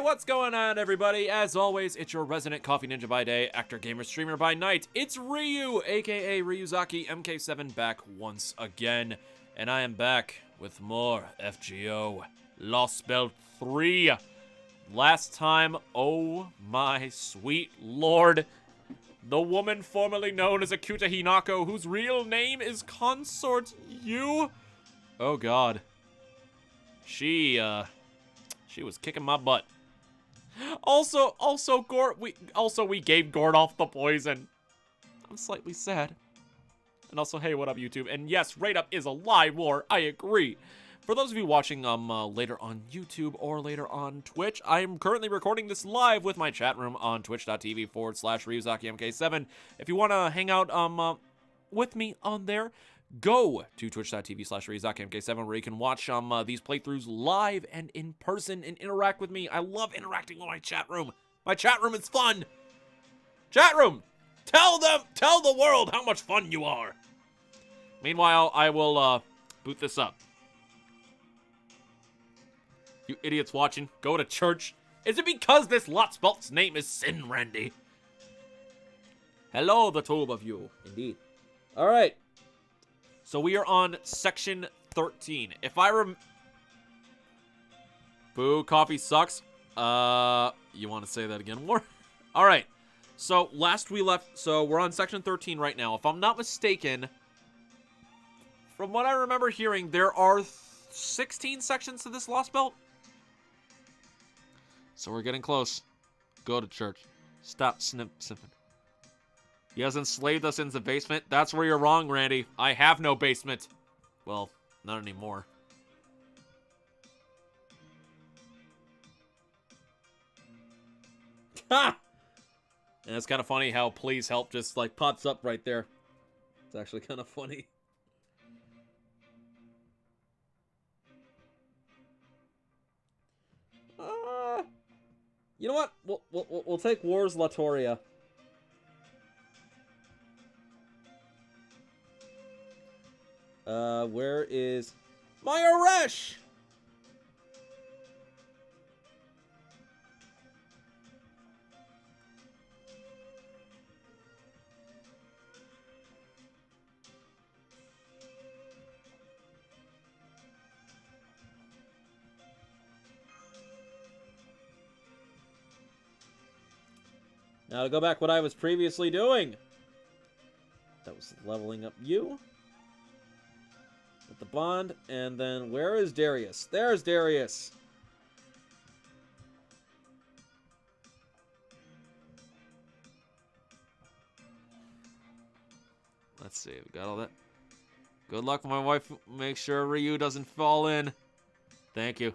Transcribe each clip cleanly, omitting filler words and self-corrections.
what's going on, everybody? As always, it's your resident coffee ninja by day, actor, gamer, streamer by night. It's Ryu, aka Ryuzaki MK7, back once again. And I am back with more FGO Lostbelt 3. Last time, oh my sweet lord, the woman formerly known as Akuta Hinako, whose real name is Consort Yu. Oh god. She was kicking my butt. Also, we gave Gordolf the poison. I'm slightly sad. And also, hey, what up, YouTube? And yes, Raid Up is a live war. I agree. For those of you watching later on YouTube or later on Twitch, I am currently recording this live with my chat room on twitch.tv/RyuzakiMK7. If you want to hang out with me on there, go to twitch.tv/RyuzakiMK7 where you can watch these playthroughs live and in person and interact with me. I love interacting with my chat room. My chat room is fun. Chat room, tell the world how much fun you are. Meanwhile, I will boot this up. You idiots watching, go to church. Is it because this Lostbelt's name is Sin Randy? Hello, the two of you. Indeed. All right. So we are on section 13. If I Boo, coffee sucks. You want to say that again more? All right. So last we left, so we're on section 13 right now. If I'm not mistaken, from what I remember hearing, there are 16 sections to this Lostbelt. So we're getting close. Go to church. Stop sniffing. He has enslaved us in the basement. That's where you're wrong, Randy. I have no basement. Well, not anymore. Ha! And it's kind of funny how please help just like pops up right there. It's actually kind of funny. You know what? We'll take Wars Latoria. Where is my Aresh? Now to go back what I was previously doing. That was leveling up you. With the bond, and then where is Darius? There's Darius. Let's see, we got all that. Good luck, my wife. Make sure Ryu doesn't fall in. Thank you.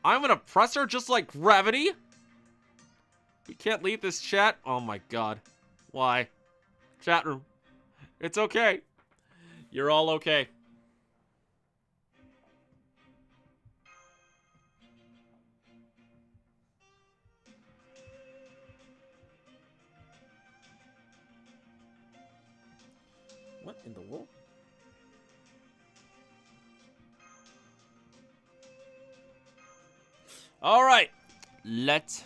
I'm an oppressor just like gravity? We can't leave this chat? Oh my god. Why? Chat room. It's okay. You're all okay. What in the world? All right. Let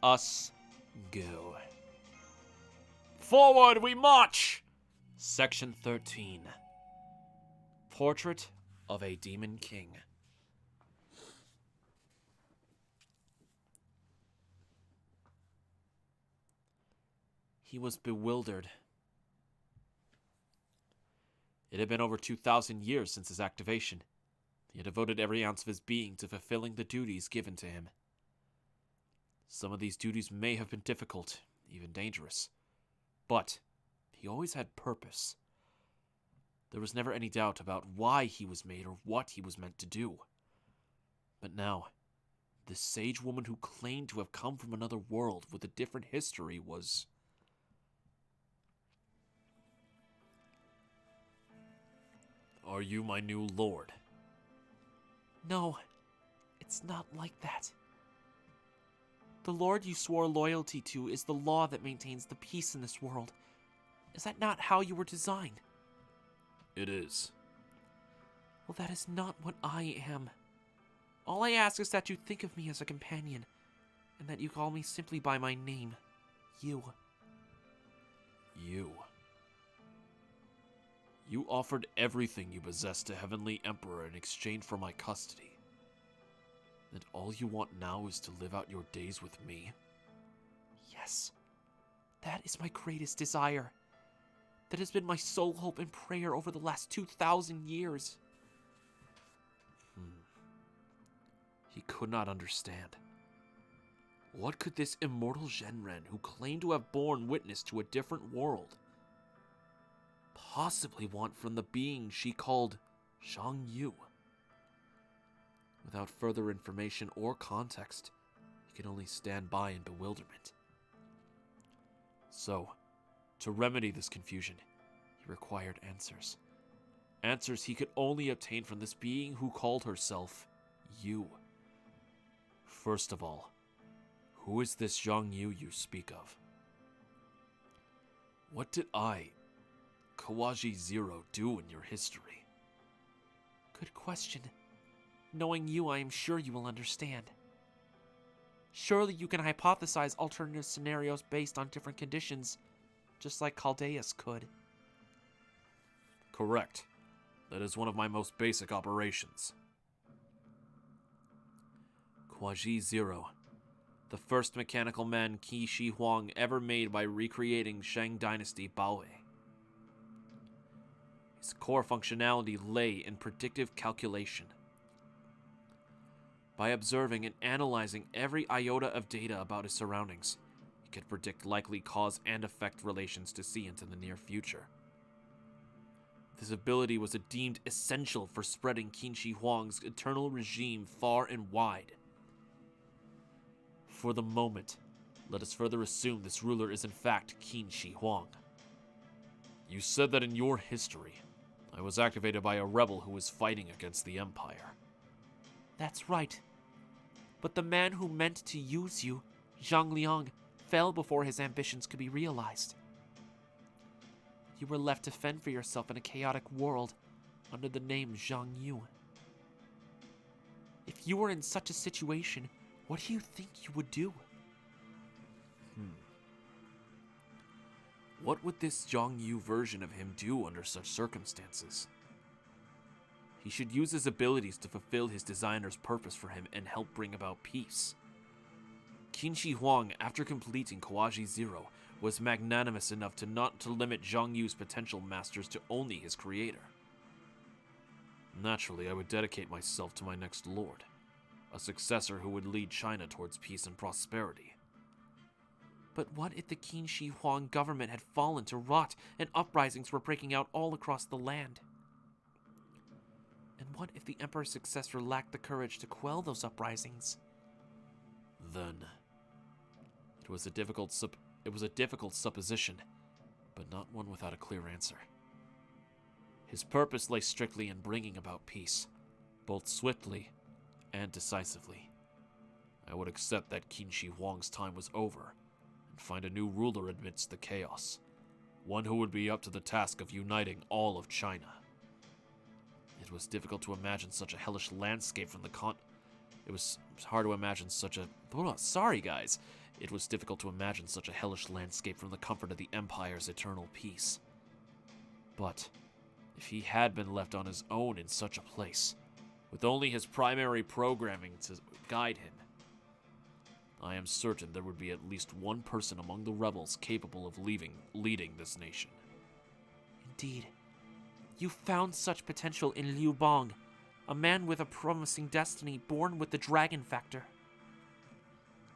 us go. Forward we march! Section 13. Portrait of a Demon King. He was bewildered. It had been over 2,000 years since his activation. He had devoted every ounce of his being to fulfilling the duties given to him. Some of these duties may have been difficult, even dangerous, but he always had purpose. There was never any doubt about why he was made or what he was meant to do. But now, this sage woman who claimed to have come from another world with a different history was... Are you my new lord? No, it's not like that. The lord you swore loyalty to is the law that maintains the peace in this world. Is that not how you were designed? It is. Well, that is not what I am. All I ask is that you think of me as a companion, and that you call me simply by my name, Yu. You. You offered everything you possess to Heavenly Emperor in exchange for my custody. And all you want now is to live out your days with me? Yes, that is my greatest desire. That has been my sole hope and prayer over the last 2,000 years. He could not understand. What could this immortal Zhenren, who claimed to have borne witness to a different world, possibly want from the being she called Xiang Yu? Without further information or context, he could only stand by in bewilderment. So, to remedy this confusion, he required answers. Answers he could only obtain from this being who called herself Yu. First of all, who is this Xiang Yu you speak of? What did I, Kawaji Zero, do in your history? Good question. Knowing you, I am sure you will understand. Surely you can hypothesize alternative scenarios based on different conditions, just like Chaldeus could. Correct. That is one of my most basic operations. Kawaji Zero, the first mechanical man Qi Shi Huang ever made by recreating Shang Dynasty Baoei. His core functionality lay in predictive calculation. By observing and analyzing every iota of data about his surroundings, he could predict likely cause and effect relations to see into the near future. This ability was deemed essential for spreading Qin Shi Huang's eternal regime far and wide. For the moment, let us further assume this ruler is in fact Qin Shi Huang. You said that in your history, I was activated by a rebel who was fighting against the Empire. That's right. But the man who meant to use you, Zhang Liang, fell before his ambitions could be realized. You were left to fend for yourself in a chaotic world under the name Xiang Yu. If you were in such a situation, what do you think you would do? What would this Xiang Yu version of him do under such circumstances? He should use his abilities to fulfill his designer's purpose for him and help bring about peace. Qin Shi Huang, after completing Kawaji Zero, was magnanimous enough to not to limit Xiang Yu's potential masters to only his creator. Naturally, I would dedicate myself to my next lord, a successor who would lead China towards peace and prosperity. But what if the Qin Shi Huang government had fallen to rot and uprisings were breaking out all across the land? And what if the Emperor's successor lacked the courage to quell those uprisings? Then, it was a difficult supposition, but not one without a clear answer. His purpose lay strictly in bringing about peace, both swiftly and decisively. I would accept that Qin Shi Huang's time was over and find a new ruler amidst the chaos, one who would be up to the task of uniting all of China. It was difficult to imagine such a hellish landscape from the It was hard to imagine such a... Sorry, guys. It was difficult to imagine such a hellish landscape from the comfort of the Empire's eternal peace. But if he had been left on his own in such a place, with only his primary programming to guide him, I am certain there would be at least one person among the rebels capable of leading this nation. Indeed. You found such potential in Liu Bang, a man with a promising destiny born with the dragon factor.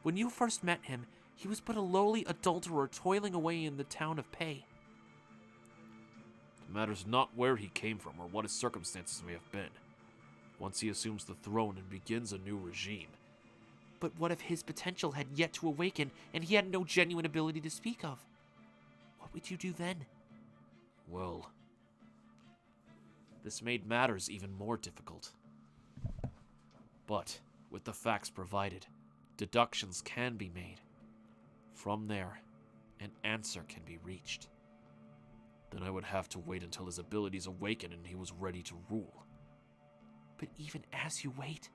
When you first met him, he was but a lowly adulterer toiling away in the town of Pei. It matters not where he came from or what his circumstances may have been. Once he assumes the throne and begins a new regime. But what if his potential had yet to awaken and he had no genuine ability to speak of? What would you do then? Well, this made matters even more difficult. But, with the facts provided, deductions can be made. From there, an answer can be reached. Then I would have to wait until his abilities awaken and he was ready to rule. But even as you wait,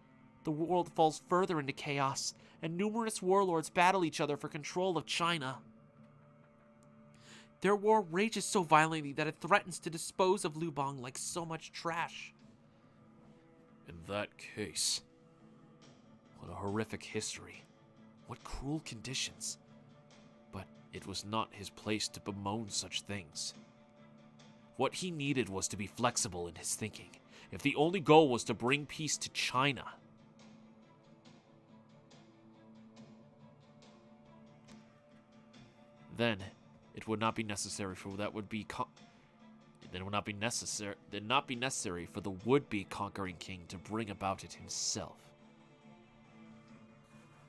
the world falls further into chaos, and numerous warlords battle each other for control of China. Their war rages so violently that it threatens to dispose of Liu Bang like so much trash. In that case, what a horrific history. What cruel conditions. But it was not his place to bemoan such things. What he needed was to be flexible in his thinking, if the only goal was to bring peace to China. Then it would not be necessary for that would be not be necessary for the would-be conquering king to bring about it himself.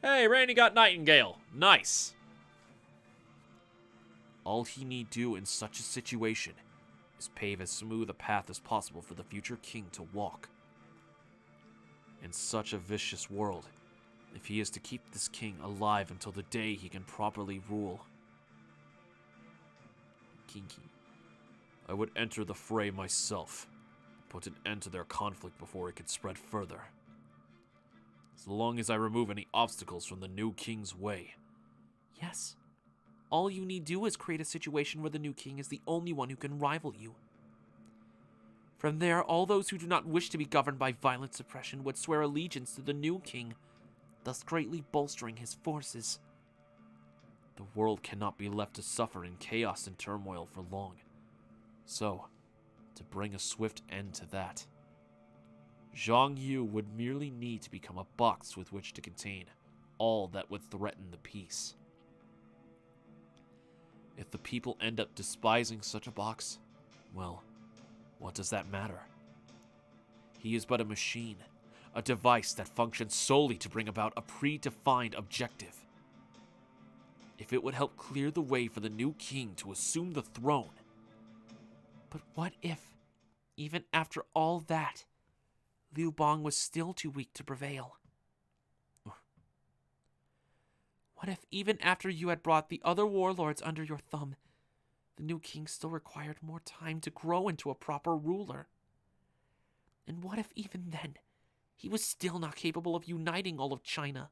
Hey, Randy got Nightingale. Nice. All he need do in such a situation is pave as smooth a path as possible for the future king to walk. In such a vicious world, if he is to keep this king alive until the day he can properly rule, I would enter the fray myself, put an end to their conflict before it could spread further. As long as I remove any obstacles from the new king's way. Yes. All you need do is create a situation where the new king is the only one who can rival you. From there, all those who do not wish to be governed by violent suppression would swear allegiance to the new king, thus greatly bolstering his forces. The world cannot be left to suffer in chaos and turmoil for long. So, to bring a swift end to that, Xiang Yu would merely need to become a box with which to contain all that would threaten the peace. If the people end up despising such a box, well, what does that matter? He is but a machine, a device that functions solely to bring about a predefined objective. If it would help clear the way for the new king to assume the throne. But what if, even after all that, Liu Bang was still too weak to prevail? What if even after you had brought the other warlords under your thumb, the new king still required more time to grow into a proper ruler? And what if even then, he was still not capable of uniting all of China?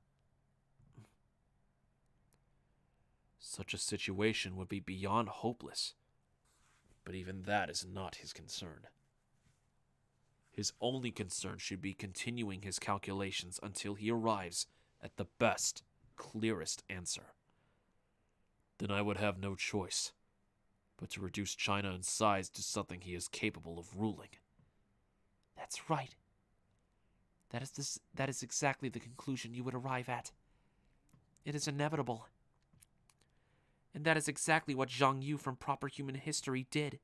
Such a situation would be beyond hopeless, but even that is not his concern. His only concern should be continuing his calculations until he arrives at the best, clearest answer. Then I would have no choice but to reduce China in size to something he is capable of ruling. That's right. That is exactly the conclusion you would arrive at. It is inevitable. And that is exactly what Xiang Yu from Proper Human History did.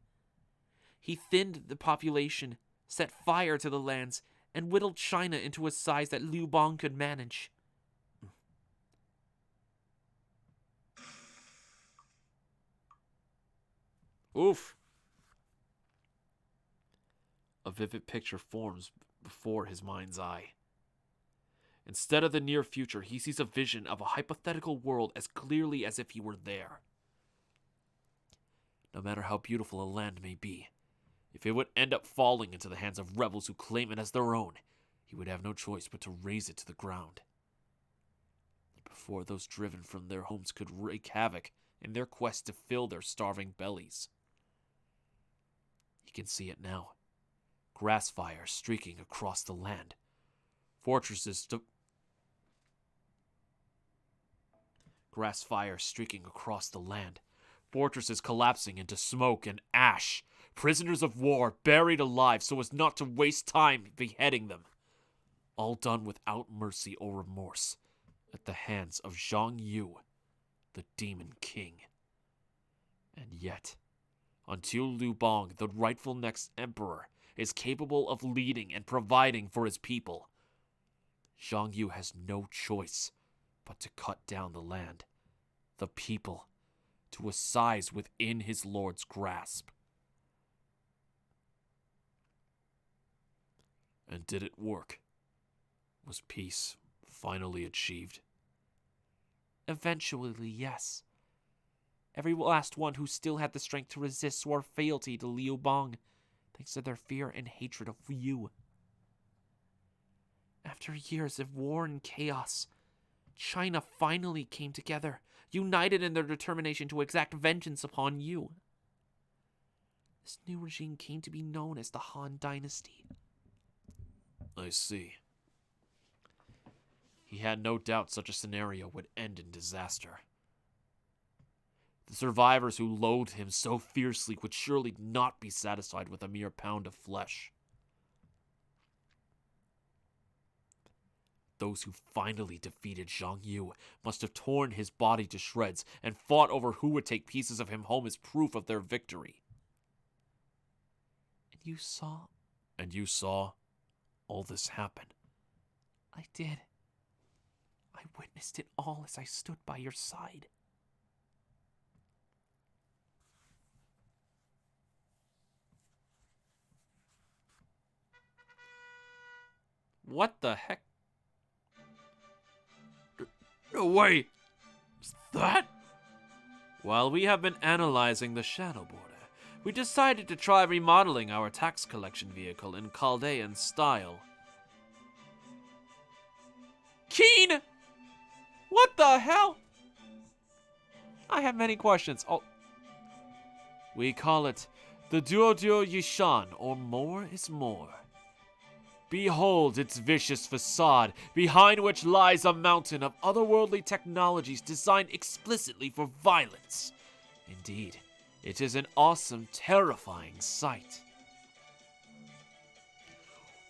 He thinned the population, set fire to the lands, and whittled China into a size that Liu Bang could manage. Oof. A vivid picture forms before his mind's eye. Instead of the near future, he sees a vision of a hypothetical world as clearly as if he were there. No matter how beautiful a land may be, if it would end up falling into the hands of rebels who claim it as their own, he would have no choice but to raze it to the ground. Before those driven from their homes could wreak havoc in their quest to fill their starving bellies. He can see it now. Grass fire streaking across the land. Grass fire streaking across the land. Fortresses collapsing into smoke and ash. Prisoners of war buried alive so as not to waste time beheading them. All done without mercy or remorse at the hands of Xiang Yu, the Demon King. And yet, until Liu Bang, the rightful next emperor, is capable of leading and providing for his people, Xiang Yu has no choice but to cut down the land, the people, to a size within his lord's grasp. And did it work? Was peace finally achieved? Eventually, yes. Every last one who still had the strength to resist swore fealty to Liu Bang, thanks to their fear and hatred of Yu. After years of war and chaos, China finally came together, united in their determination to exact vengeance upon you. This new regime came to be known as the Han Dynasty. I see. He had no doubt such a scenario would end in disaster. The survivors who loathed him so fiercely would surely not be satisfied with a mere pound of flesh. Those who finally defeated Xiang Yu must have torn his body to shreds and fought over who would take pieces of him home as proof of their victory. And you saw? And you saw all this happen? I did. I witnessed it all as I stood by your side. What the heck? No way! Is that? While we have been analyzing the Shadow Border, we decided to try remodeling our tax collection vehicle in Chaldean style. Keen! What the hell? I have many questions. We call it the Duoduo Yishan, or more is more. Behold its vicious facade, behind which lies a mountain of otherworldly technologies designed explicitly for violence. Indeed, it is an awesome, terrifying sight.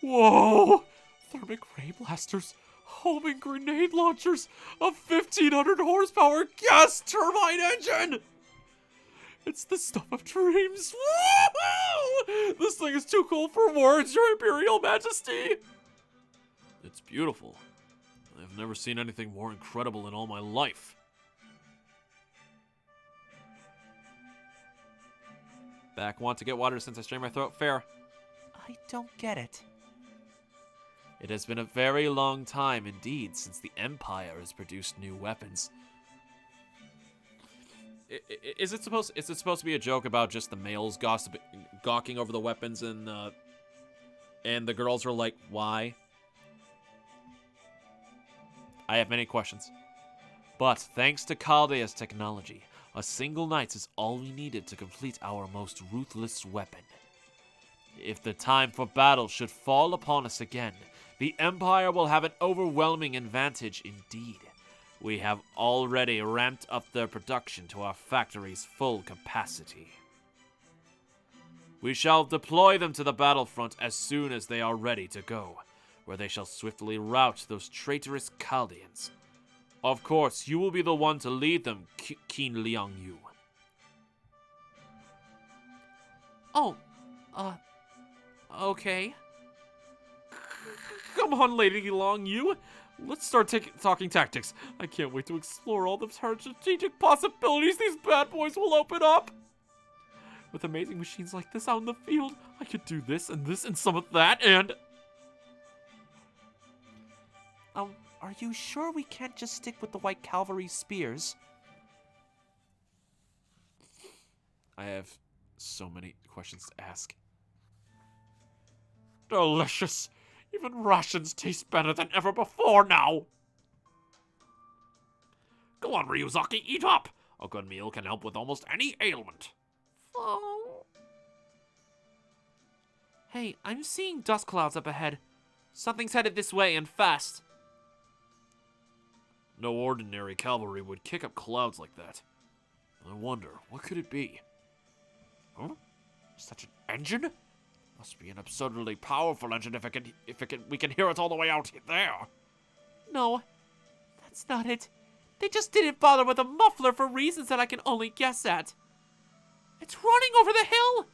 Whoa! Thermic ray blasters, homing grenade launchers, a 1,500 horsepower gas turbine engine! It's the stuff of dreams. Woo-hoo! This thing is too cool for words, Your Imperial Majesty. It's beautiful. I've never seen anything more incredible in all my life. Back, want to get water since I strained my throat? Fair. I don't get it. It has been a very long time indeed since the Empire has produced new weapons. Is it supposed to be a joke about just the males gawking over the weapons and the girls are like, why? I have many questions. But thanks to Chaldea's technology, a single knight is all we needed to complete our most ruthless weapon. If the time for battle should fall upon us again, the Empire will have an overwhelming advantage indeed. We have already ramped up their production to our factory's full capacity. We shall deploy them to the battlefront as soon as they are ready to go, where they shall swiftly rout those traitorous Chaldeans. Of course, you will be the one to lead them, Keen Xiang Yu. Oh, okay. Come on, Lady Xiang Yu. Let's start talking tactics. I can't wait to explore all the strategic possibilities these bad boys will open up. With amazing machines like this out in the field, I could do this and some of that, and... Are you sure we can't just stick with the White Cavalry spears? I have so many questions to ask. Delicious! Even rations taste better than ever before now! Go on, Ryuzaki, eat up! A good meal can help with almost any ailment. Oh. Hey, I'm seeing dust clouds up ahead. Something's headed this way and fast. No ordinary cavalry would kick up clouds like that. I wonder, what could it be? Huh? Such an engine? Must be an absurdly powerful engine we can hear it all the way out there. No, that's not it. They just didn't bother with a muffler for reasons that I can only guess at. It's running over the hill!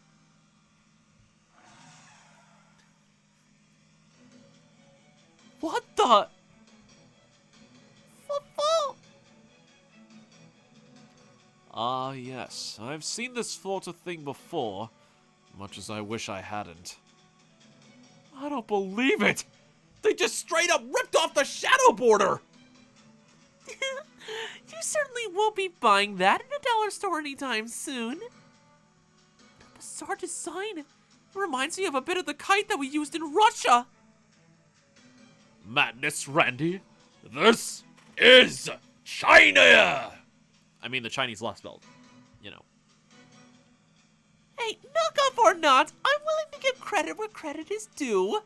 What the? Ah, yes. I've seen this sort of thing before, much as I wish I hadn't. I don't believe it! They just straight up ripped off the shadow border! You certainly won't be buying that in a dollar store anytime soon. The bizarre design reminds me of a bit of the kite that we used in Russia. Madness, Randy. This is China! I mean the Chinese Lostbelt. You know. Hey, knockoff or not, I'm willing to give credit where credit is due.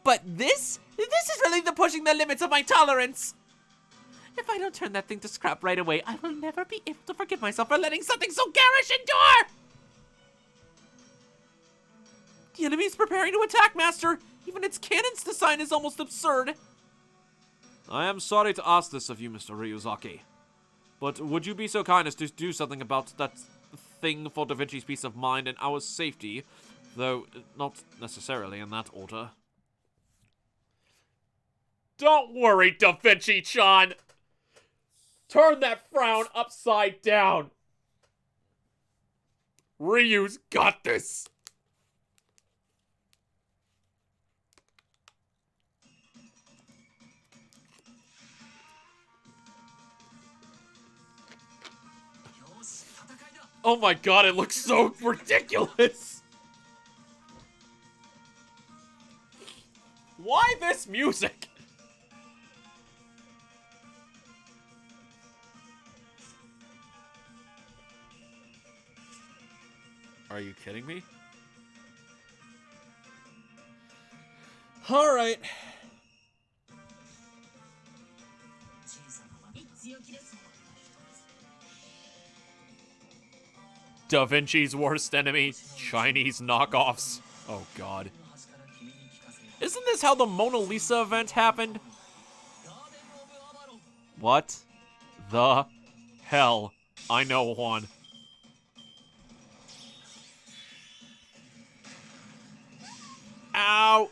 But this is really the pushing the limits of my tolerance. If I don't turn that thing to scrap right away, I will never be able to forgive myself for letting something so garish endure! The enemy's preparing to attack, Master! Even its cannon's design is almost absurd! I am sorry to ask this of you, Mr. Ryuzaki. But would you be so kind as to do something about that thing for Da Vinci's peace of mind and our safety? Though, not necessarily in that order. Don't worry, Da Vinci-chan! Turn that frown upside down! Ryu's got this! Oh my god, it looks so ridiculous! Why this music? Are you kidding me? Alright. Da Vinci's worst enemy, Chinese knockoffs. Oh god. Isn't this how the Mona Lisa event happened? What the hell? I know one. Ow!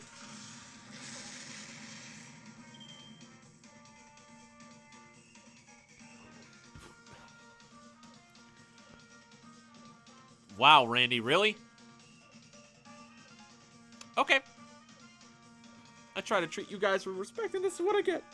Wow, Randy, really? Okay. I try to treat you guys with respect, and this is what I get.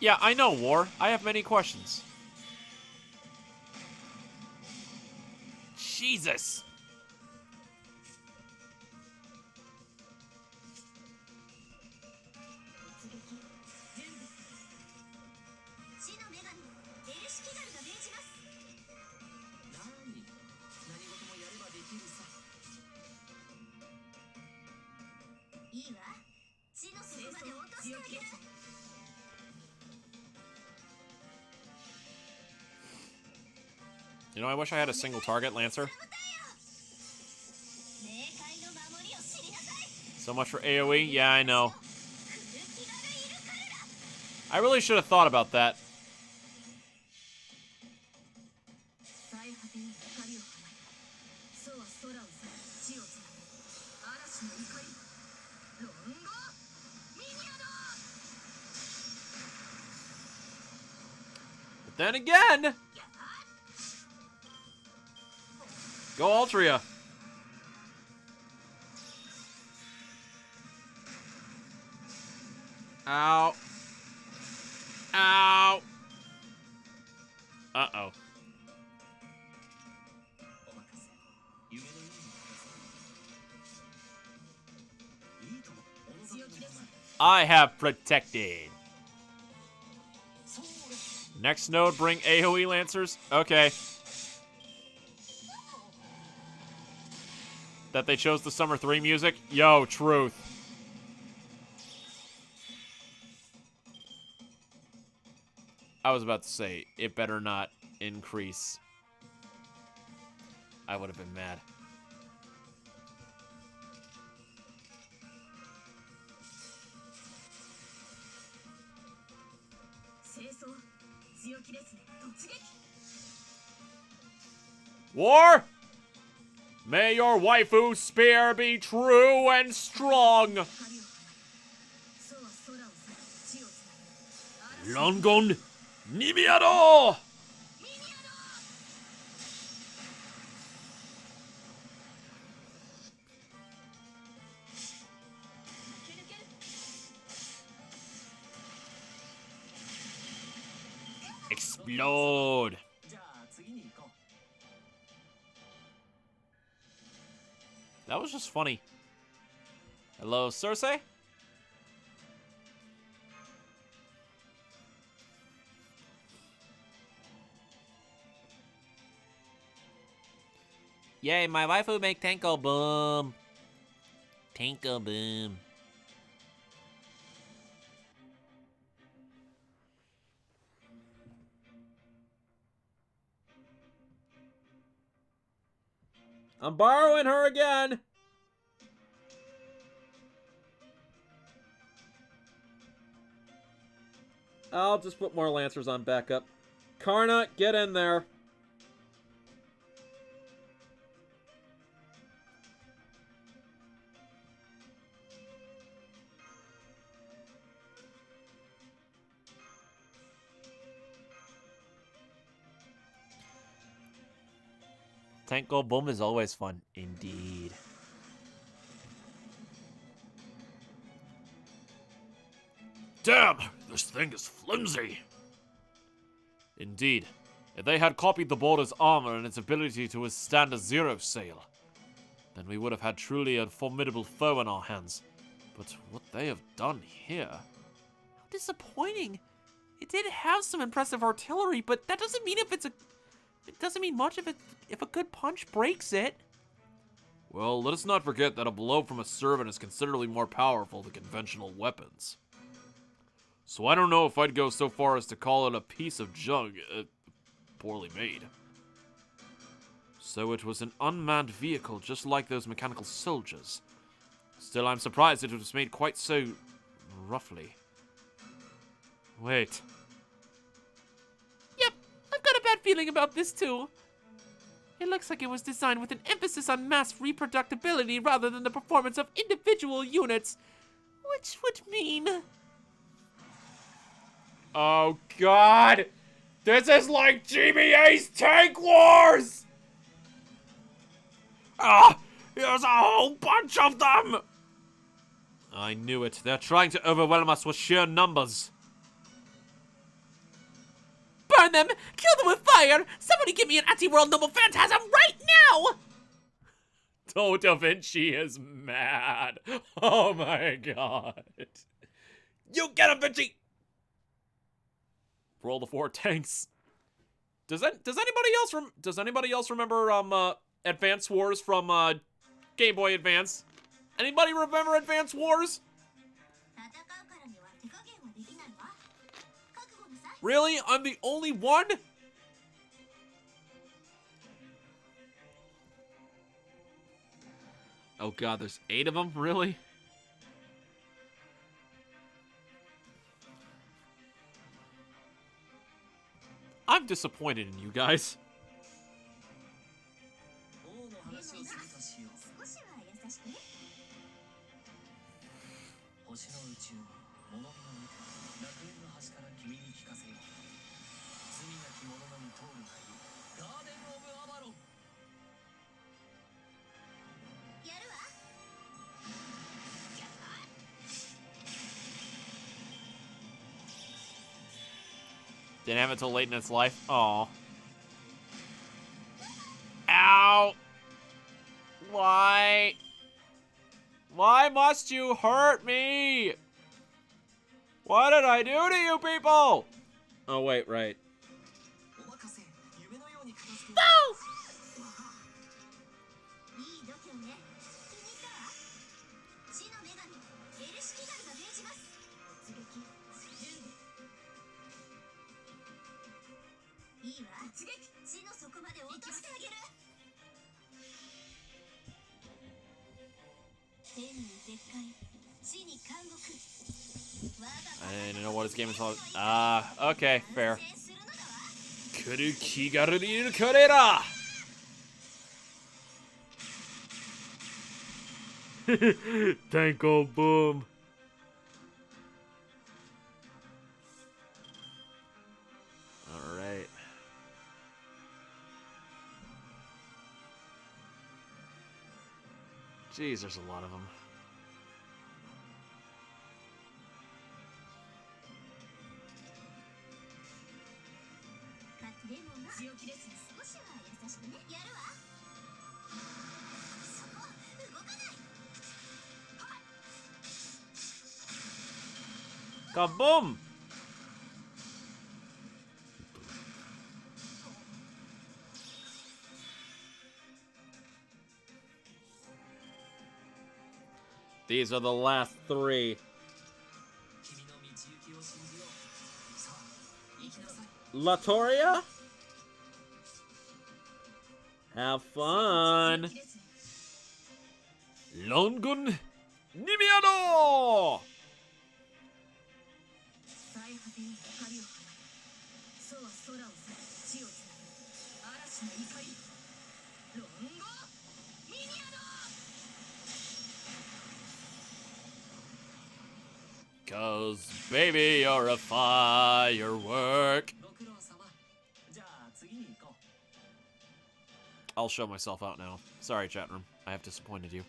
Yeah, I know, War. I have many questions. Jesus! You know, I wish I had a single target Lancer. So much for AoE? Yeah, I know. I really should have thought about that. But then again... Go Altria. Ow. Ow. Uh-oh. I have protected. Next node, bring AoE Lancers? Okay. That they chose the Summer 3 music? Yo, truth. I was about to say, it better not increase. I would have been mad. War! May your waifu spear be true and strong. Longon Nimiado! Explode! That was just funny. Hello, Cersei? Yay, my waifu make Tinkle Boom. Tinkle Boom. I'm borrowing her again. I'll just put more Lancers on backup. Karna, get in there. Tank Go Boom is always fun. Indeed. Damn! This thing is flimsy. Indeed. If they had copied the border's armor and its ability to withstand a zero sail, then we would have had truly a formidable foe in our hands. But what they have done here... How disappointing. It did have some impressive artillery, but that doesn't mean it doesn't mean much if a good punch breaks it. Well, let us not forget that a blow from a servant is considerably more powerful than conventional weapons. So I don't know if I'd go so far as to call it a piece of junk, poorly made. So it was an unmanned vehicle just like those mechanical soldiers. Still, I'm surprised it was made quite so roughly. Wait. Yep, I've got a bad feeling about this too. It looks like it was designed with an emphasis on mass reproducibility rather than the performance of individual units. Which would mean... Oh god! This is like GBA's Tank Wars! Ah! Here's a whole bunch of them! I knew it. They're trying to overwhelm us with sheer numbers. Burn them! Kill them with fire! Somebody give me an anti-world noble phantasm right now! Oh, Da Vinci is mad. Oh my god. You get him, Vinci! Roll the 4 tanks. Does anybody else remember Advance Wars from Game Boy Advance? Anybody remember Advance Wars? Really? I'm the only one? Oh god, there's 8 of them? Really? I'm disappointed in you guys. Didn't have it till late in its life. Aw. Ow! Why? Why must you hurt me? What did I do to you people? Oh, wait, right. No! I didn't know what this game is called. Ah, okay, fair. Kuru Kigaru Kurera! Tanko boom. Alright. Jeez, there's a lot of them. Kaboom! These are the last three. Latoria? Have fun! Longun Nimiano! Cause, baby, you're a firework. I'll show myself out now. Sorry, chat room. I have disappointed you.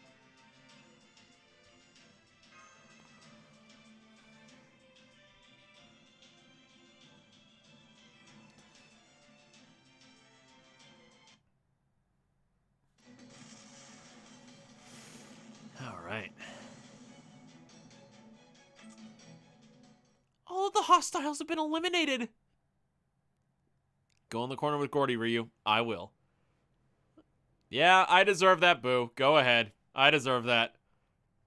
Alright. All of the hostiles have been eliminated. Go in the corner with Gordy, Ryu. I will. Yeah, I deserve that, boo. Go ahead. I deserve that.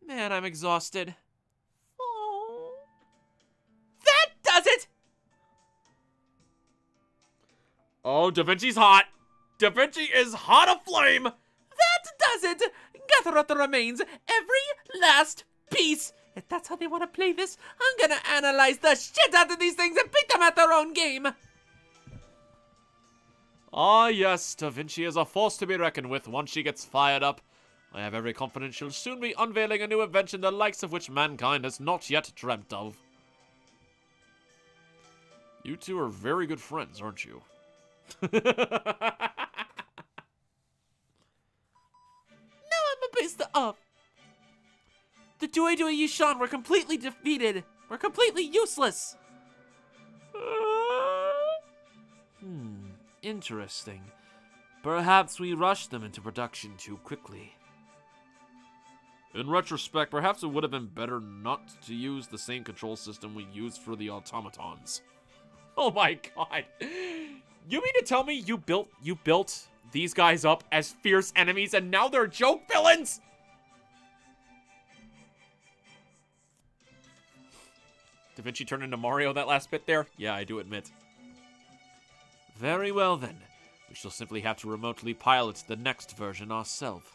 Man, I'm exhausted. Oh. That does it! Oh, Da Vinci's hot. Da Vinci is hot aflame. That does it! Gather up the remains, every last piece. If that's how they want to play this, I'm gonna analyze the shit out of these things and beat them at their own game. Ah, yes, Da Vinci is a force to be reckoned with once she gets fired up. I have every confidence she'll soon be unveiling a new invention the likes of which mankind has not yet dreamt of. You two are very good friends, aren't you? Now I'm a bit up. The Dui Dui Yushan were completely defeated. We're completely useless. Interesting. Perhaps we rushed them into production too quickly. In retrospect, perhaps it would have been better not to use the same control system we used for the automatons. Oh my god. You mean to tell me you built these guys up as fierce enemies and now they're joke villains? Da Vinci turned into Mario that last bit there? Yeah, I do admit. Very well then. We shall simply have to remotely pilot the next version ourselves.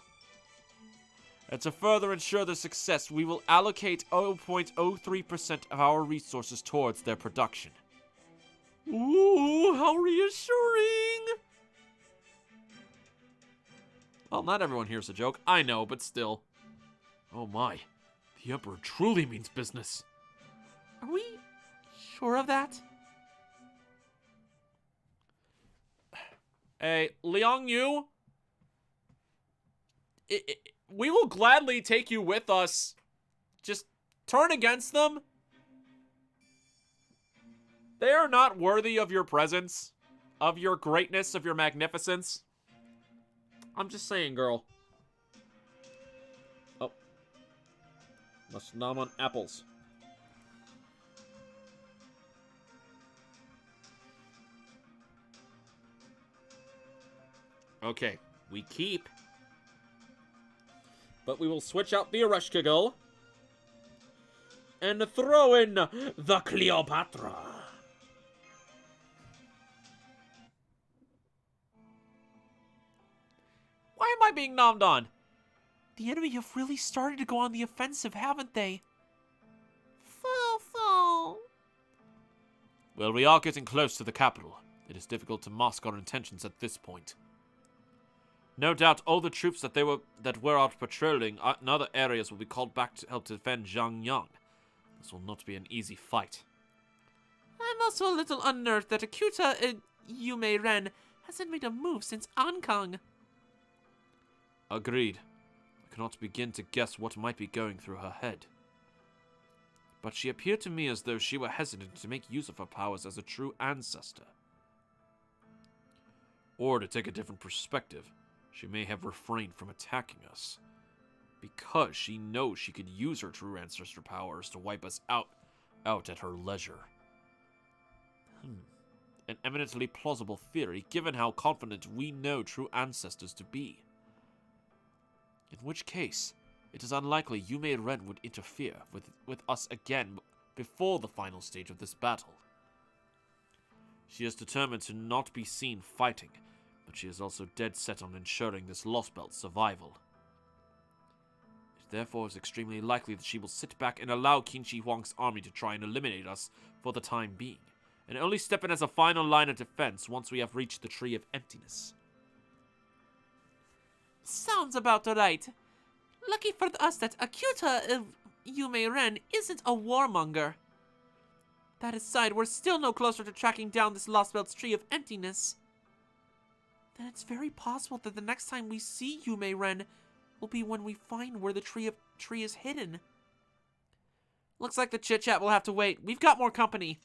And to further ensure their success, we will allocate 0.03% of our resources towards their production. Ooh, how reassuring! Well, not everyone hears a joke. I know, but still. Oh my. The Emperor truly means business. Are we sure of that? Hey, Xiang Yu? We will gladly take you with us. Just turn against them. They are not worthy of your presence, of your greatness, of your magnificence. I'm just saying, girl. Oh. Must nom on apples. Okay, we keep. But we will switch out the Ereshkigal. And throw in the Cleopatra. Why am I being nommed on? The enemy have really started to go on the offensive, haven't they? Well, we are getting close to the capital. It is difficult to mask our intentions at this point. No doubt all the troops that were out patrolling in other areas will be called back to help defend Xiang Yu. This will not be an easy fight. I'm also a little unnerved that Akuta Yume Ren hasn't made a move since Ankang. Agreed. I cannot begin to guess what might be going through her head. But she appeared to me as though she were hesitant to make use of her powers as a true ancestor. Or to take a different perspective, she may have refrained from attacking us, because she knows she could use her true ancestor powers to wipe us out at her leisure. An eminently plausible theory, given how confident we know true ancestors to be. In which case, it is unlikely Yume Ren would interfere with us again before the final stage of this battle. She is determined to not be seen fighting, but she is also dead set on ensuring this Lostbelt's survival. It therefore is extremely likely that she will sit back and allow Qin Shi Huang's army to try and eliminate us for the time being, and only step in as a final line of defense once we have reached the Tree of Emptiness. Sounds about right. Lucky for us that Akuta Yume Ren isn't a warmonger. That aside, we're still no closer to tracking down this Lostbelt's Tree of Emptiness. Then it's very possible that the next time we see Yume Ren will be when we find where the tree is hidden. Looks like the chit-chat will have to wait. We've got more company.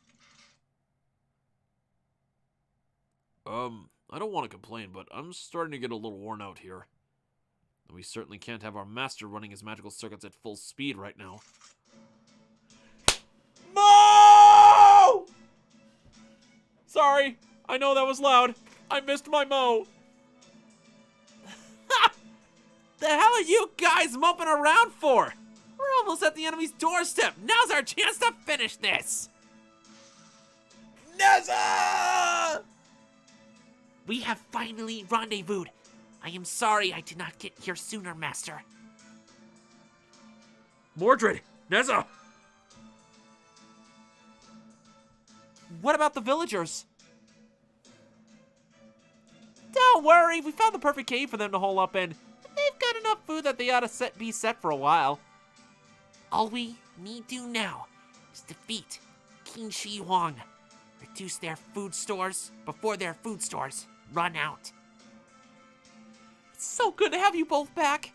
I don't want to complain, but I'm starting to get a little worn out here. We certainly can't have our master running his magical circuits at full speed right now. Mo! Sorry, I know that was loud. I missed my Mo. The hell are you guys moping around for? We're almost at the enemy's doorstep. Now's our chance to finish this. Neza! We have finally rendezvoused. I am sorry I did not get here sooner, Master. Mordred! Neza! What about the villagers? Don't worry, we found the perfect cave for them to hole up in. They've got enough food that they ought to be set for a while. All we need do now is defeat Qin Shi Huang. Reduce their food stores before their food stores run out. It's so good to have you both back.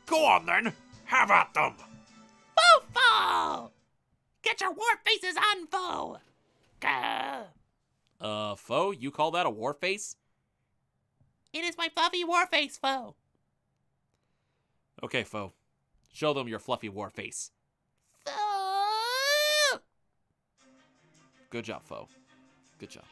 Go on then! Have at them! Fo! Get your war faces on, Fo! Fo? You call that a war face? It is my fluffy war face, Fo. Okay, Fo. Show them your fluffy war face. Fo! Good job, Fo. Good job.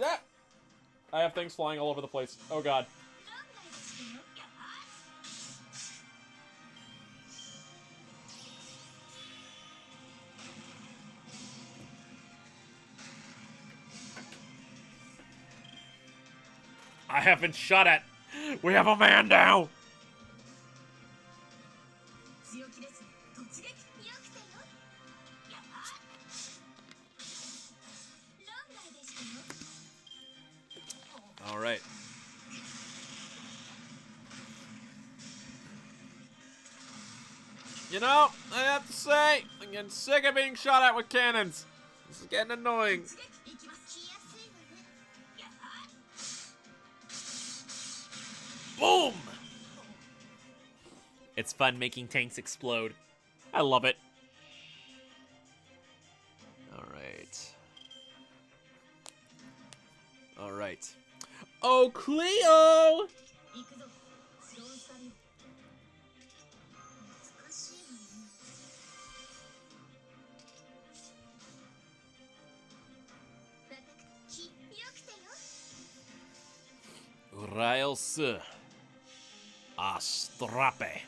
Yeah! I have things flying all over the place. Oh god. I have been shot at. We have a man down. All right. You know, I have to say, I'm getting sick of being shot at with cannons. This is getting annoying. Boom! It's fun making tanks explode. I love it. All right. Oh, Cleo! Rails Astrape.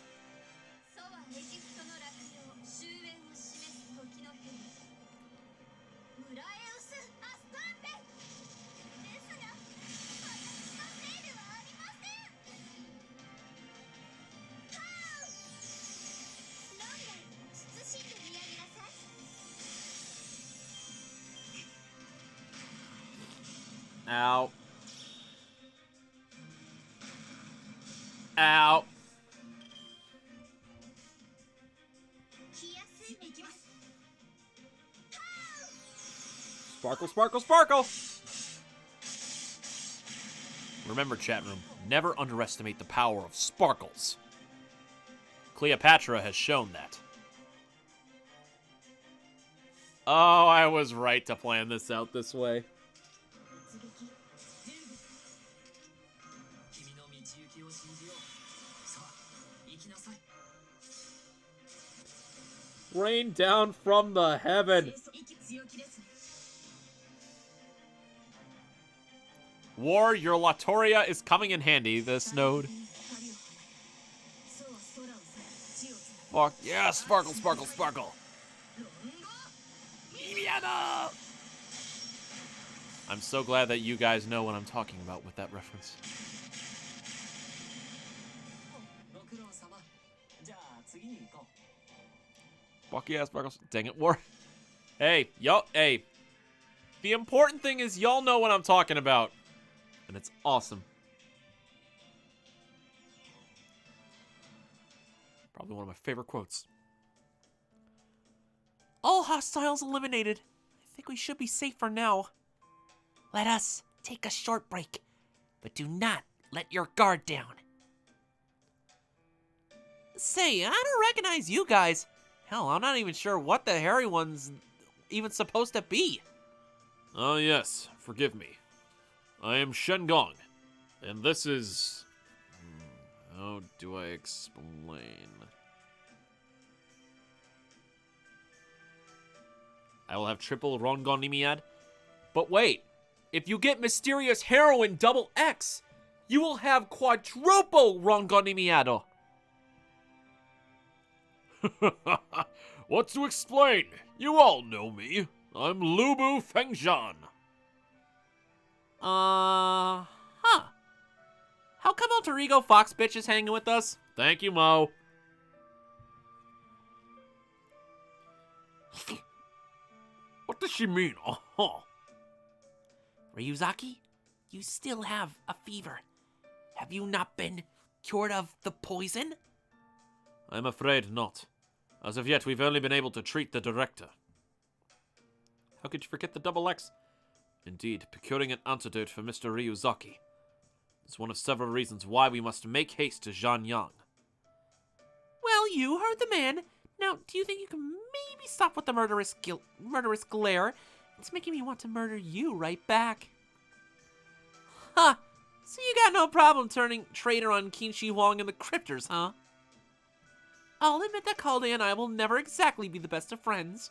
Ow. Ow. Sparkle, sparkle, sparkle! Remember, chat room, never underestimate the power of sparkles. Cleopatra has shown that. Oh, I was right to plan this out this way. Rain down from the heaven. War, your Latoria is coming in handy this node. Fuck yeah, sparkle, sparkle, sparkle. I'm so glad that you guys know what I'm talking about with that reference. Fuck yeah, sparkles. Dang it, War. Hey, y'all, hey. The important thing is y'all know what I'm talking about. And it's awesome. Probably one of my favorite quotes. All hostiles eliminated. I think we should be safe for now. Let us take a short break, but do not let your guard down. Say, I don't recognize you guys. Hell, I'm not even sure what the hairy one's even supposed to be. Oh yes, forgive me. I am Shengong, and this is... How do I explain? I will have triple Rongonimiad. But wait, if you get Mysterious Heroine double X, you will have quadruple Rongonimiado. What to explain? You all know me. I'm Lubu Fengzhan. Huh. How come Alter Ego Fox Bitch is hanging with us? Thank you, Mo. What does she mean? Ryuzaki, you still have a fever. Have you not been cured of the poison? I'm afraid not. As of yet, we've only been able to treat the director. How could you forget the double X? Indeed, procuring an antidote for Mr. Ryuzaki is one of several reasons why we must make haste to Xianyang. Well, you heard the man. Now, do you think you can maybe stop with the murderous glare? It's making me want to murder you right back. Ha! So you got no problem turning traitor on Qinshi Huang and the Cryptors, huh? I'll admit that Calde and I will never exactly be the best of friends.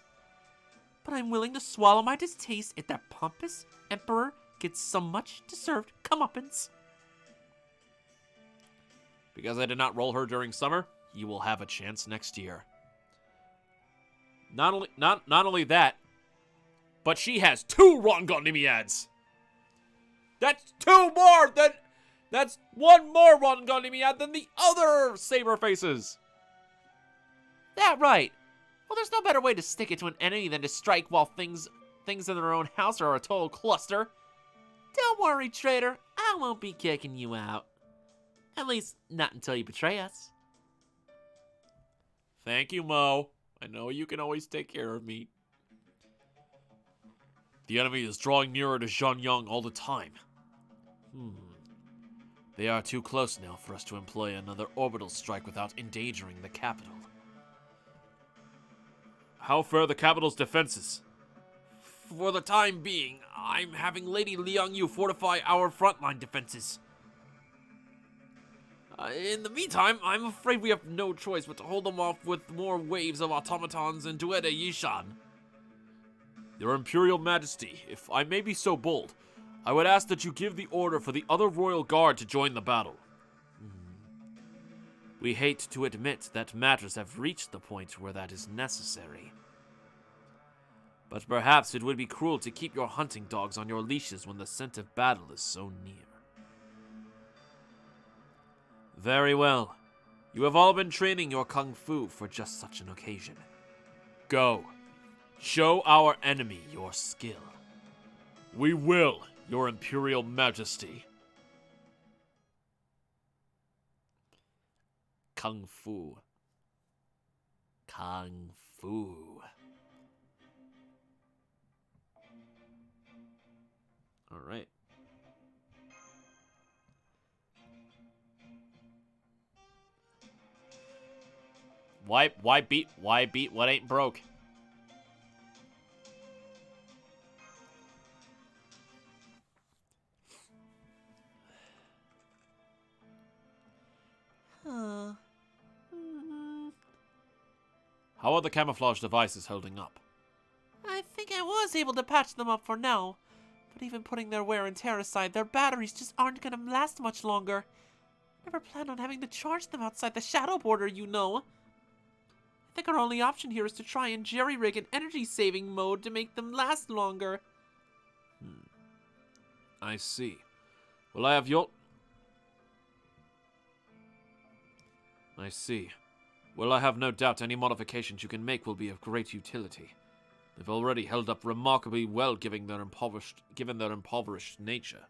But I'm willing to swallow my distaste if that pompous emperor gets some much-deserved comeuppance. Because I did not roll her during summer, you will have a chance next year. Not only that, but she has 2 Rongonimiads. That's 2 more than... That's 1 more Rongonimiad than the other Saber Faces. That right. Well, there's no better way to stick it to an enemy than to strike while things in their own house are a total cluster. Don't worry, traitor. I won't be kicking you out. At least, not until you betray us. Thank you, Mo. I know you can always take care of me. The enemy is drawing nearer to Xianyang all the time. They are too close now for us to employ another orbital strike without endangering the capital. How fare the capital's defenses? For the time being, I'm having Lady Xiang Yu fortify our frontline defenses. In the meantime, I'm afraid we have no choice but to hold them off with more waves of automatons and Duede Yishan. Your Imperial Majesty, if I may be so bold, I would ask that you give the order for the other royal guard to join the battle. We hate to admit that matters have reached the point where that is necessary. But perhaps it would be cruel to keep your hunting dogs on your leashes when the scent of battle is so near. Very well. You have all been training your kung fu for just such an occasion. Go. Show our enemy your skill. We will, Your Imperial Majesty. Kung fu. Kung fu. All right. Why beat what ain't broke? How are the camouflage devices holding up? I think I was able to patch them up for now. But even putting their wear and tear aside, their batteries just aren't gonna last much longer. Never planned on having to charge them outside the shadow border, you know. I think our only option here is to try and jerry-rig an energy-saving mode to make them last longer. I see. Well, I see. Well, I have no doubt any modifications you can make will be of great utility. They've already held up remarkably well given their impoverished nature.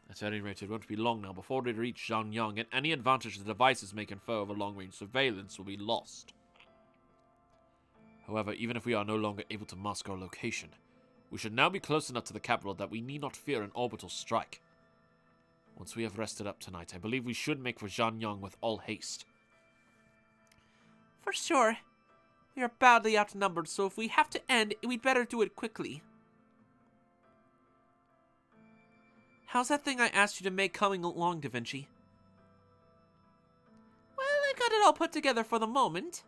At any rate, it won't be long now before they reach Xiang Yu, and any advantage the devices may confer over long-range surveillance will be lost. However, even if we are no longer able to mask our location, we should now be close enough to the capital that we need not fear an orbital strike. Once we have rested up tonight, I believe we should make for Xiang Yu with all haste. For sure. We are badly outnumbered, so if we have to end, we'd better do it quickly. How's that thing I asked you to make coming along, Da Vinci? Well, I got it all put together for the moment.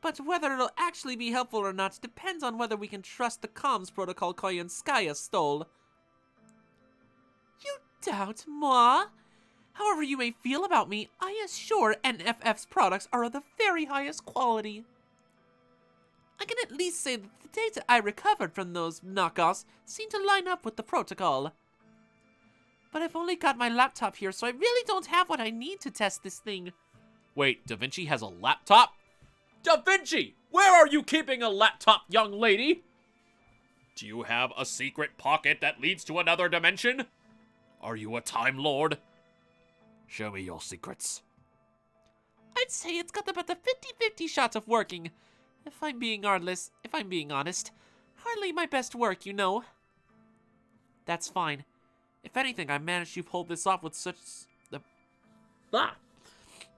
But whether it'll actually be helpful or not depends on whether we can trust the comms protocol Koyanskaya stole. You doubt moi? However you may feel about me, I assure NFF's products are of the very highest quality. I can at least say that the data I recovered from those knockoffs seem to line up with the protocol. But I've only got my laptop here, so I really don't have what I need to test this thing. Wait, Da Vinci has a laptop? Da Vinci! Where are you keeping a laptop, young lady? Do you have a secret pocket that leads to another dimension? Are you a Time Lord? Show me your secrets. I'd say it's got about the 50-50 shot of working. If I'm being honest. Hardly my best work, you know. That's fine. If anything, I managed to pull this off with such...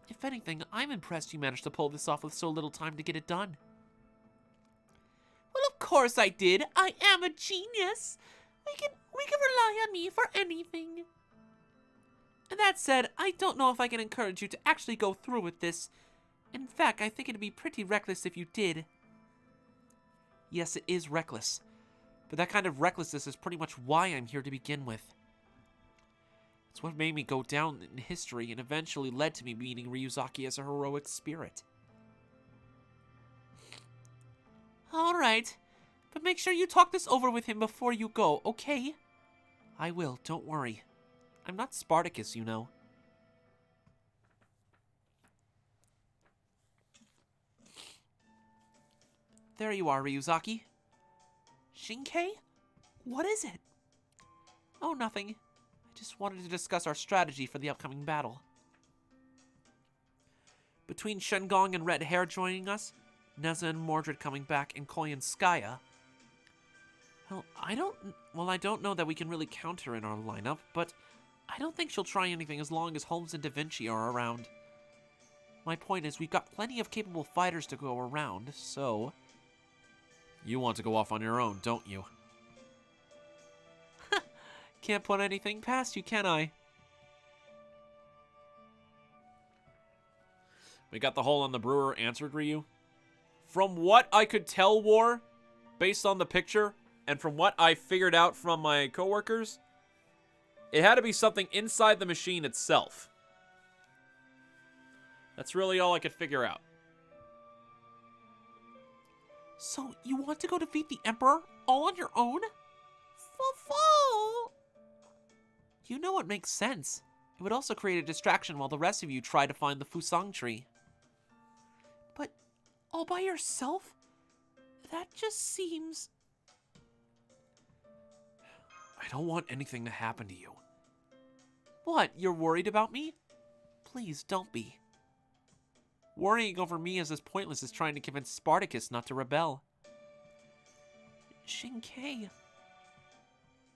If anything, I'm impressed you managed to pull this off with so little time to get it done. Well, of course I did. I am a genius. We can rely on me for anything. And that said, I don't know if I can encourage you to actually go through with this. In fact, I think it'd be pretty reckless if you did. Yes, it is reckless. But that kind of recklessness is pretty much why I'm here to begin with. It's what made me go down in history and eventually led to me meeting Ryuzaki as a heroic spirit. Alright, but make sure you talk this over with him before you go, okay? I will, don't worry. I'm not Spartacus, you know. There you are, Ryuzaki. Shinkei? What is it? Oh, nothing. I just wanted to discuss our strategy for the upcoming battle. Between Shengong and Red Hair joining us, Neza and Mordred coming back, and Koyanskaya. Well, I don't know that we can really count her in our lineup, but I don't think she'll try anything as long as Holmes and Da Vinci are around. My point is, we've got plenty of capable fighters to go around, so... You want to go off on your own, don't you? Can't put anything past you, can I? We got the hole on the brewer answered, Ryu. From what I could tell, War, based on the picture, and from what I figured out from my coworkers, it had to be something inside the machine itself. That's really all I could figure out. So, you want to go defeat the Emperor all on your own? Fo-fo! You know it makes sense. It would also create a distraction while the rest of you try to find the Fusang tree. But all by yourself? That just seems... I don't want anything to happen to you. What, you're worried about me? Please, don't be. Worrying over me is as pointless as trying to convince Spartacus not to rebel. Xiang.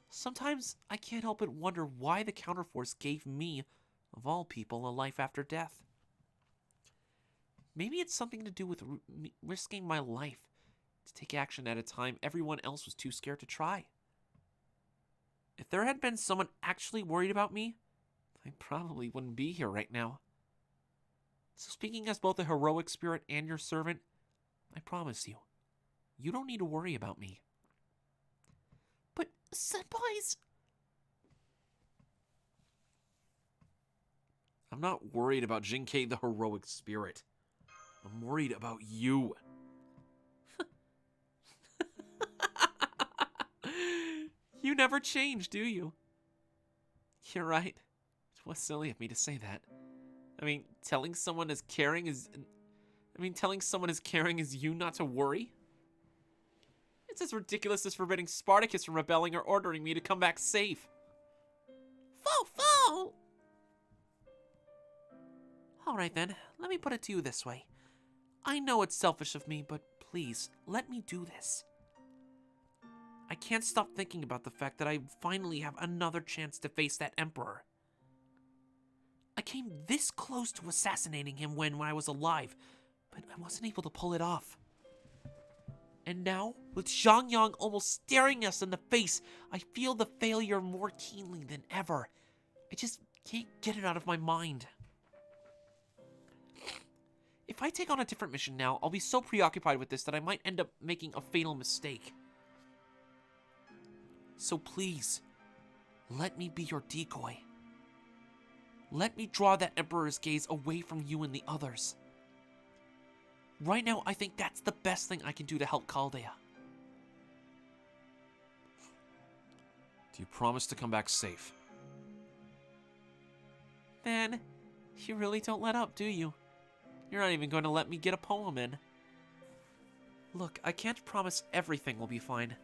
Sometimes I can't help but wonder why the Counterforce gave me, of all people, a life after death. Maybe it's something to do with risking my life to take action at a time everyone else was too scared to try. If there had been someone actually worried about me, I probably wouldn't be here right now. So speaking as both a heroic spirit and your servant, I promise you, you don't need to worry about me. But, senpais... I'm not worried about Jinkei the heroic spirit. I'm worried about you. You never change, do you? You're right. It was silly of me to say that. I mean, telling someone as caring as you not to worry? It's as ridiculous as forbidding Spartacus from rebelling or ordering me to come back safe. Fo! Alright then, let me put it to you this way. I know it's selfish of me, but please, let me do this. I can't stop thinking about the fact that I finally have another chance to face that Emperor. I came this close to assassinating him when I was alive, but I wasn't able to pull it off. And now, with Xiang Yu almost staring us in the face, I feel the failure more keenly than ever. I just can't get it out of my mind. If I take on a different mission now, I'll be so preoccupied with this that I might end up making a fatal mistake. So please, let me be your decoy. Let me draw that Emperor's gaze away from you and the others. Right now, I think that's the best thing I can do to help Chaldea. Do you promise to come back safe? Man, you really don't let up, do you? You're not even going to let me get a poem in. Look, I can't promise everything will be fine.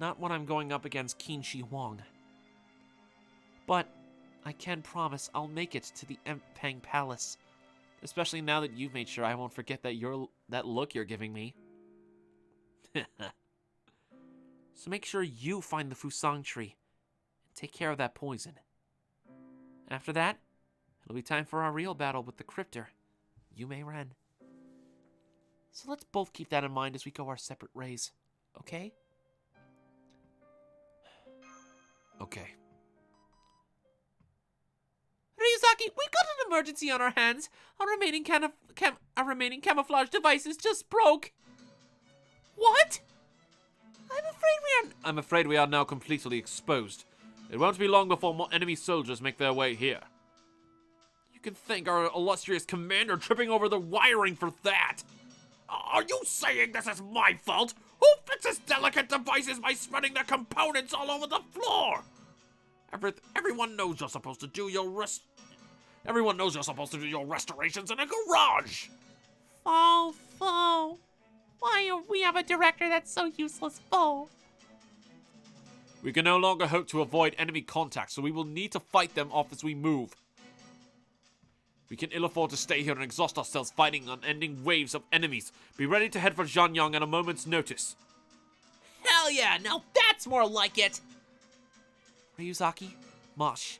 Not when I'm going up against Qin Shi Huang. But I can promise I'll make it to the Empang Palace. Especially now that you've made sure I won't forget that look you're giving me. So make sure you find the Fusang tree and take care of that poison. After that, it'll be time for our real battle with the Cryptor, Yu Mei Ren. So let's both keep that in mind as we go our separate ways, okay? Okay. Ryuzaki, we've got an emergency on our hands. Our remaining camouflage devices just broke. What? I'm afraid we are now completely exposed. It won't be long before more enemy soldiers make their way here. You can thank our illustrious commander tripping over the wiring for that. Are you saying this is my fault? Who fixes delicate devices by spreading their components all over the floor? Everyone knows you're supposed to do your restorations in a garage. Fo. Why do we have a director that's so useless, Fo? We can no longer hope to avoid enemy contact, so we will need to fight them off as we move. We can ill afford to stay here and exhaust ourselves fighting unending waves of enemies. Be ready to head for Xianyang at a moment's notice. Hell yeah, now that's more like it! Ryuzaki, Mosh.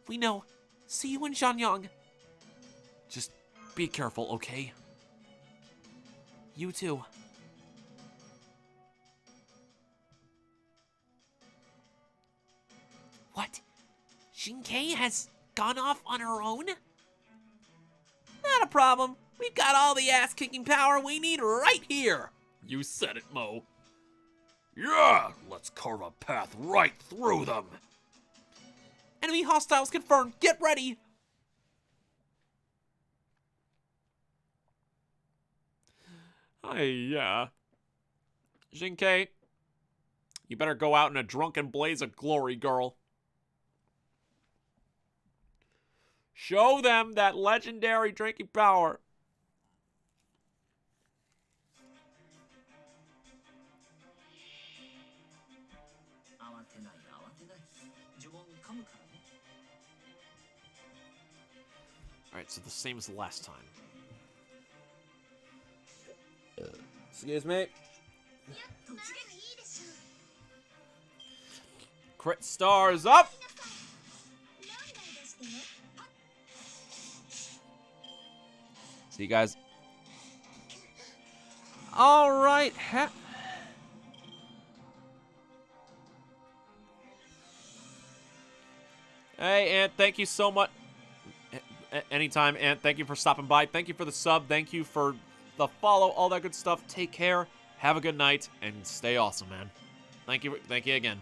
We know. See you in Xianyang. Just be careful, okay? You too. What? Jinkei has gone off on her own? Not a problem. We've got all the ass-kicking power we need right here. You said it, Mo. Yeah, let's carve a path right through them. Enemy hostiles confirmed. Get ready. Yeah. Jinkei, you better go out in a drunken blaze of glory, girl. Show them that legendary drinking power. Alright, so the same as last time. Excuse me. Crit stars up! See you guys. Alright, hey, Ant, thank you so much. Anytime, Ant, thank you for stopping by. Thank you for the sub. Thank you for the follow, all that good stuff. Take care, have a good night, and stay awesome, man. Thank you again.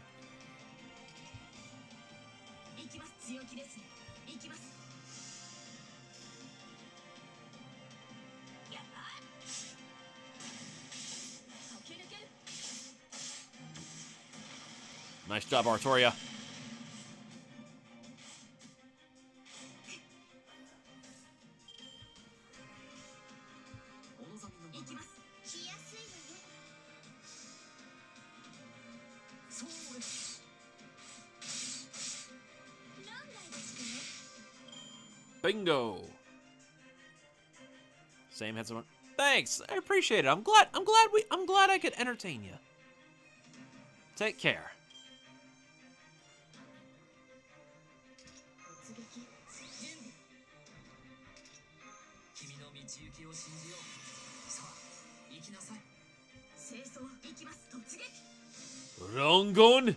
Nice job, Artoria. Bingo. Same headset. Thanks. I appreciate it. I'm glad I could entertain you. Take care. Rongon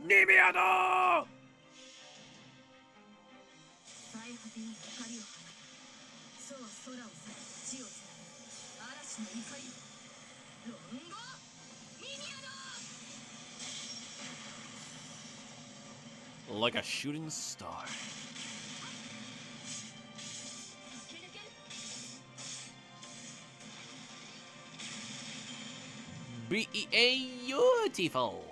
Nimiado! Like a shooting star. Beautiful.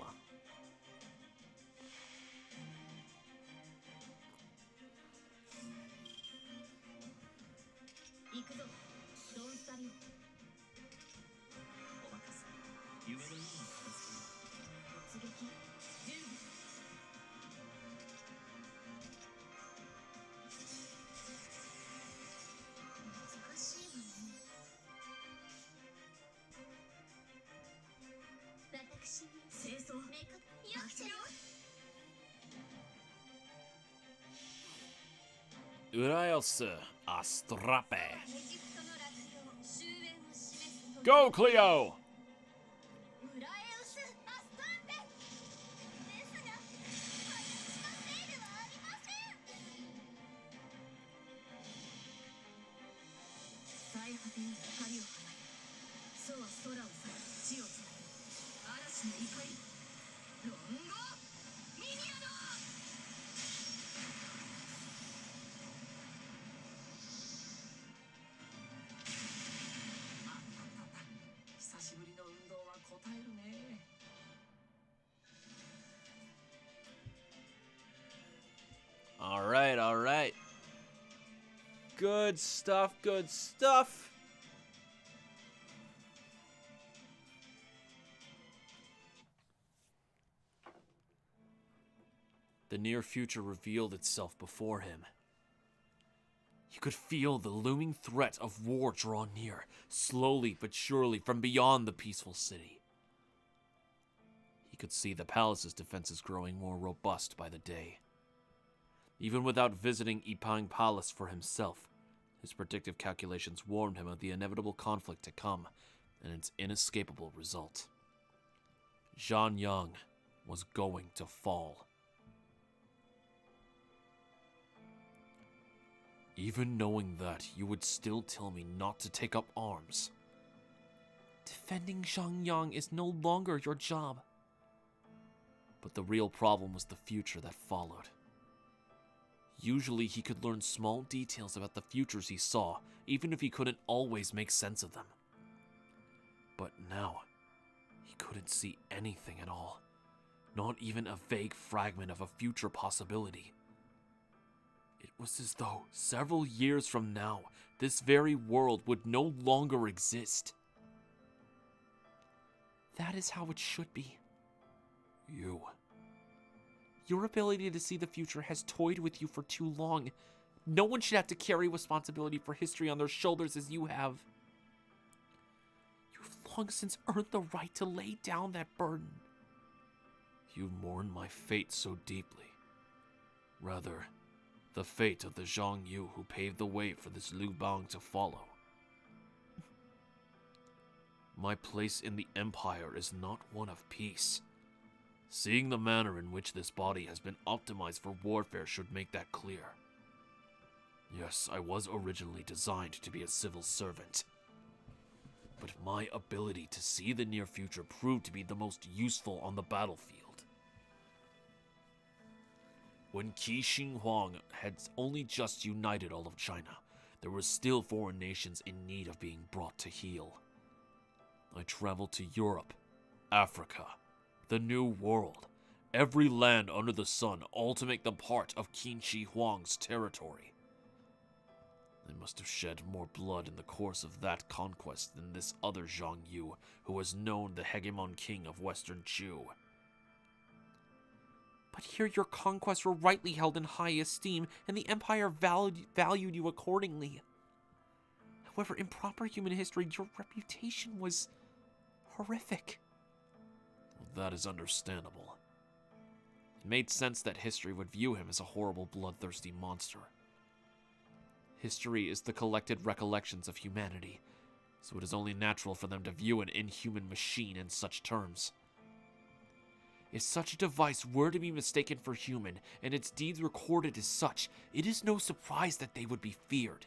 Uraeus Astrape. Go, Cleo! All right. Good stuff, good stuff. The near future revealed itself before him. He could feel the looming threat of war draw near, slowly but surely from beyond the peaceful city. He could see the palace's defenses growing more robust by the day. Even without visiting Ipang Palace for himself, his predictive calculations warned him of the inevitable conflict to come and its inescapable result. Xiang was going to fall. Even knowing that, you would still tell me not to take up arms. Defending Xiang Yu is no longer your job. But the real problem was the future that followed. Usually he could learn small details about the futures he saw, even if he couldn't always make sense of them. But now, he couldn't see anything at all. Not even a vague fragment of a future possibility. It was as though several years from now, this very world would no longer exist. That is how it should be. You. Your ability to see the future has toyed with you for too long. No one should have to carry responsibility for history on their shoulders as you have. You've long since earned the right to lay down that burden. You mourn my fate so deeply. Rather, the fate of the Xiang Yu who paved the way for this Liu Bang to follow. My place in the Empire is not one of peace. Seeing the manner in which this body has been optimized for warfare should make that clear. Yes, I was originally designed to be a civil servant. But my ability to see the near future proved to be the most useful on the battlefield. When Qi Shi Huang had only just united all of China, there were still foreign nations in need of being brought to heel. I traveled to Europe, Africa, the New World, every land under the sun, all to make them part of Qin Shi Huang's territory. They must have shed more blood in the course of that conquest than this other Xiang Yu, who was known the hegemon king of Western Chu. But here your conquests were rightly held in high esteem, and the Empire valued you accordingly. However, in proper human history, your reputation was horrific. Well, that is understandable. It made sense that history would view him as a horrible, bloodthirsty monster. History is the collected recollections of humanity, so it is only natural for them to view an inhuman machine in such terms. If such a device were to be mistaken for human, and its deeds recorded as such, it is no surprise that they would be feared.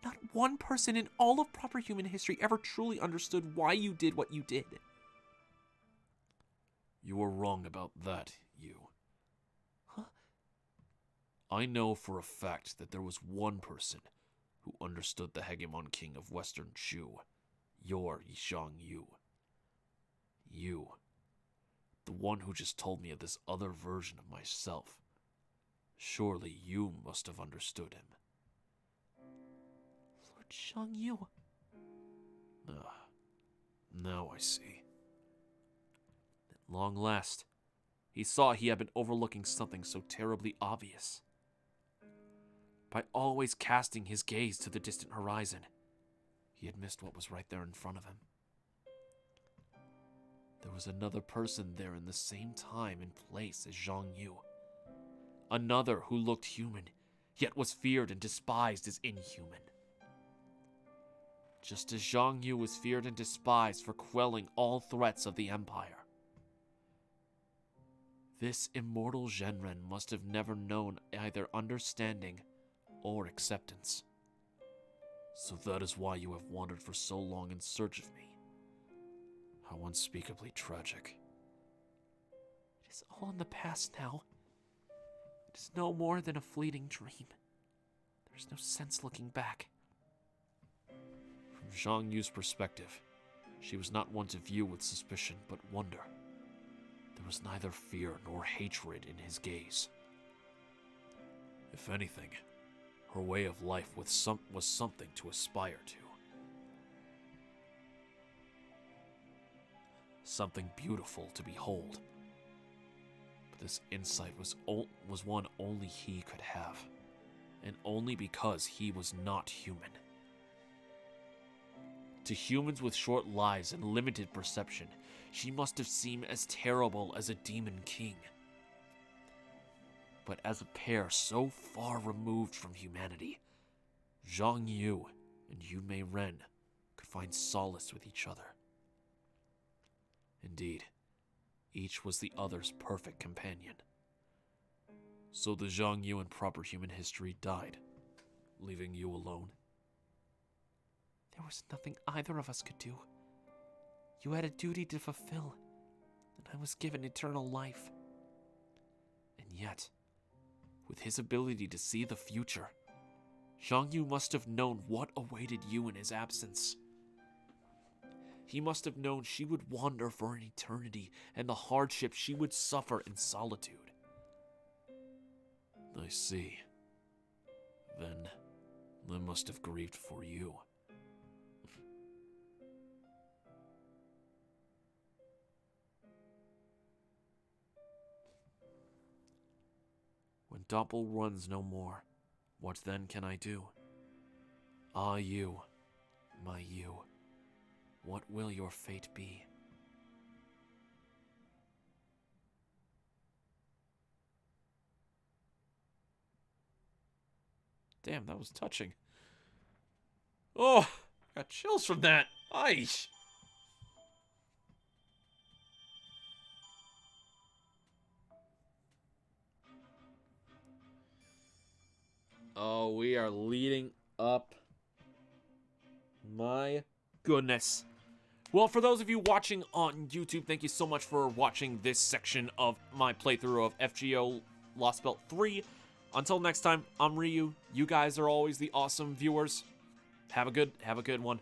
Not one person in all of proper human history ever truly understood why you did what you did. You are wrong about that, Yu. Huh? I know for a fact that there was one person who understood the hegemon king of Western Chu, your Xiang Yu. You. The one who just told me of this other version of myself. Surely you must have understood him. Lord Xiang Yu. Now I see. At long last, he saw he had been overlooking something so terribly obvious. By always casting his gaze to the distant horizon, he had missed what was right there in front of him. There was another person there in the same time and place as Xiang Yu. Another who looked human, yet was feared and despised as inhuman. Just as Xiang Yu was feared and despised for quelling all threats of the Empire. This immortal Zhenren must have never known either understanding or acceptance. So that is why you have wandered for so long in search of me. How unspeakably tragic. It is all in the past now. It is no more than a fleeting dream. There is no sense looking back. From Xiang Yu's perspective, she was not one to view with suspicion but wonder. There was neither fear nor hatred in his gaze. If anything, her way of life was something to aspire to. Something beautiful to behold. But this insight was one only he could have, and only because he was not human. To humans with short lives and limited perception, she must have seemed as terrible as a demon king. But as a pair so far removed from humanity, Xiang Yu and Yu Mei Ren could find solace with each other. Indeed, each was the other's perfect companion. So the Xiang Yu in proper human history died, leaving you alone. There was nothing either of us could do. You had a duty to fulfill. and I was given eternal life. And yet, with his ability to see the future, Xiang Yu must have known what awaited you in his absence. He must have known she would wander for an eternity and the hardship she would suffer in solitude. I see. Then, I must have grieved for you. When Doppel runs no more, what then can I do? Ah, you, my you, what will your fate be? Damn, that was touching. Oh, got chills from that. Aish. Oh, we are leading up. My goodness. Well, for those of you watching on YouTube, thank you so much for watching this section of my playthrough of FGO Lostbelt 3. Until next time, I'm Ryu. You guys are always the awesome viewers. Have a good one.